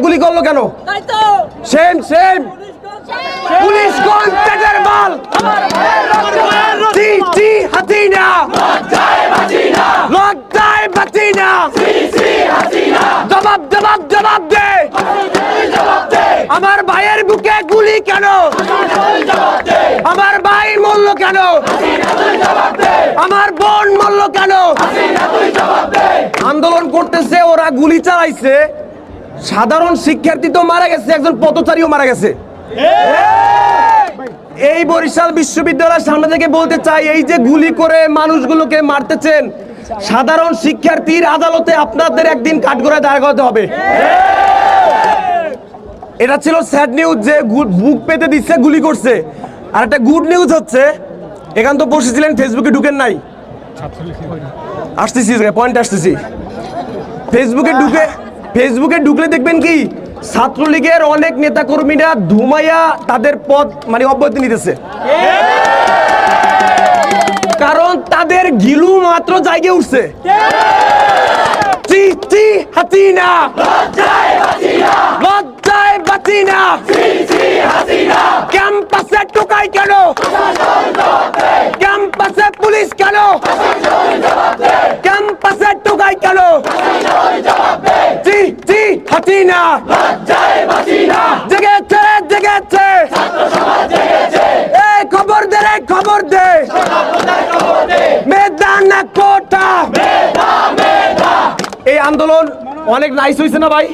গুলি করলো কেন? সেম সেম পুলিশ কোন পেটের বাল? জি জি হাসিনা লজ্জায় বাঁচি না। জবাব জবাব জবাব দে। আমার ভাইয়ের বুকে গুলি কেন? আমার ভাই মরল কেন? আমার বোন মরল কেন? আন্দোলন করতেছে, ওরা গুলি চালাইছে, সাধারণ শিক্ষার্থী তো মারা গেছে, একজন পথচারীও মারা গেছে। এই বরিশাল বিশ্ববিদ্যালয়ের সামনে থেকে বলতে চাই, এই যে গুলি করে মানুষগুলোকে মারতেছেন, সাধারণ শিক্ষার্থীর আদালতে আপনাদের একদিন কাঠগড়ায় দাঁড় করাতে হবে। এটা ছিল স্যাড নিউজ যে বুক পেতে দিচ্ছে, গুলি করছে। আর একটা গুড নিউজ হচ্ছে, এখান তো বসেছিলেন, ফেসবুকে ঢুকেন নাই। আসতেছি পয়েন্ট আসতেছি। ফেসবুকে ঢুকলে দেখবেন কি ছাত্রলীগের অনেক নেতা কর্মীরা ধুমাইয়া তাদের পদ মানে অব্যাহতি নিতেছে, কারণ তাদের গিলু মাত্র জায়গায় উঠছে। হাসিনা লজ্জায় বাঁচি না। ক্যাম্পাসে টোকাই কেন? ক্যাম্পাসে পুলিশ কেন? ক্যাম্পাসে টোকাই কেন? জি জি হাসিনা জেগেছে জেগেছে। এই খবর দে রে, খবর দে। মেদানা কোটা। এই আন্দোলন অনেক নাইস হয়েছে না ভাই?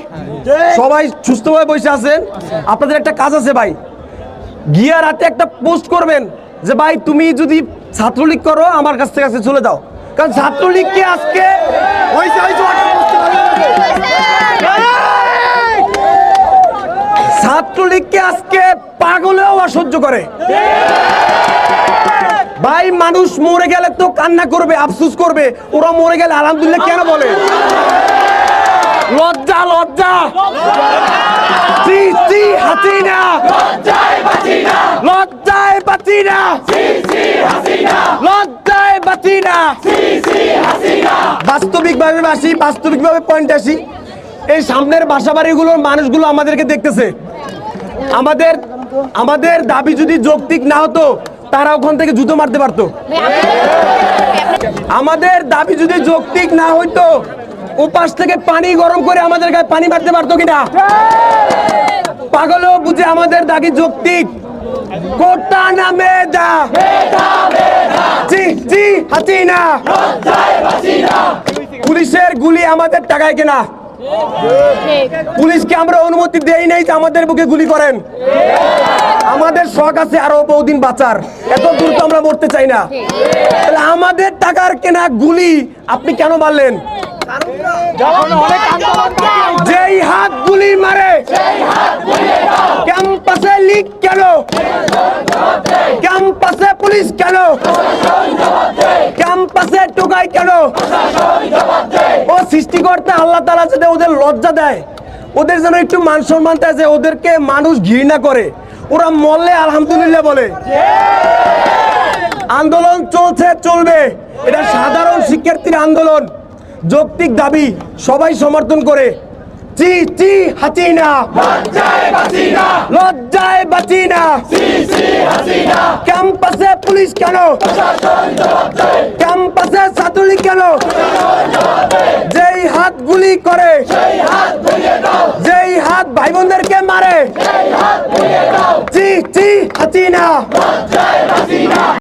সবাই সুস্থভাবে বসে আছেন। আপনাদের একটা কাজ আছে ভাই, গিয়া রাতে একটা পোস্ট করবেন যে ভাই তুমি যদি ছাত্রলীগ করো আমার কাছ থেকে চলে যাও, কারণ ছাত্রলীগকে আজকে ছাত্রলীগকে আজকে পাগলেও অসহ্য করে। ভাই মানুষ মরে গেলে তো কান্না করবে, আফসোস করবে, ওরা মরে গেলে আলহামদুলিল্লাহ কেন বলে? লজ্জা লজ্জা। জি জি হাসিনা লজ্জায় বাঁচি না। লজ্জায় বাঁচি না। লজ্জায় বাঁচি না। বাস্তবিকভাবে আসি, বাস্তবিকভাবে পয়েন্ট আসি। এই সামনের বাসাবাড়িগুলোর মানুষগুলো আমাদেরকে দেখতেছে। আমাদের দাবি যদি যৌক্তিক না হতো তারা ওখান থেকে জুতো মারতে পারতো। আমাদের দাবি যদি যৌক্তিক না হইতো ওপাশ থেকে পানি গরম করে আমাদের গায়ে পানি মারতে পারতো কিনা? পাগলও বুঝে আমাদের দাবি যৌক্তিক। কোটা না মেধা। জি জি হাসিনা। পুলিশের গুলি আমাদের টাকায় কেনা। পুলিশকে আমরা অনুমতি দেই নাই যে আমাদের বুকে গুলি করেন। আমাদের শখ আছে আরো বহুদিন বাঁচার, এত দূর তো আমরা মরতে চাই না। তাহলে আমাদের টাকার কেনা গুলি আপনি কেন মারলেন? যেই হাত গুলি মারে ক্যাম্পাসে লিক কেন? ক্যাম্পাসে পুলিশ কেন? ক্যাম্পাসে টোকাই কেন? ও সৃষ্টিকর্তা আল্লাহ তাআলা যদি ওদের লজ্জা দেয়, ওদের যেন একটু মান সম্মান আছে, ওদেরকে মানুষ ঘৃণা করে, ওরা মরলে আলহামদুলিল্লাহ বলে। আন্দোলন চলছে, চলবে। এটা সাধারণ শিক্ষার্থীর আন্দোলন, যৌক্তিক দাবি, সবাই সমর্থন করে। জি জি হাসিনা লজ্জায় বাঁচি না। ক্যাম্পাসে পুলিশ কেন? ক্যাম্পাসে ছাত্রলীগ কেন? যেই হাত গুলি করে, যেই হাত ভাই বোনদেরকে মারে। জি জি হাসিনা।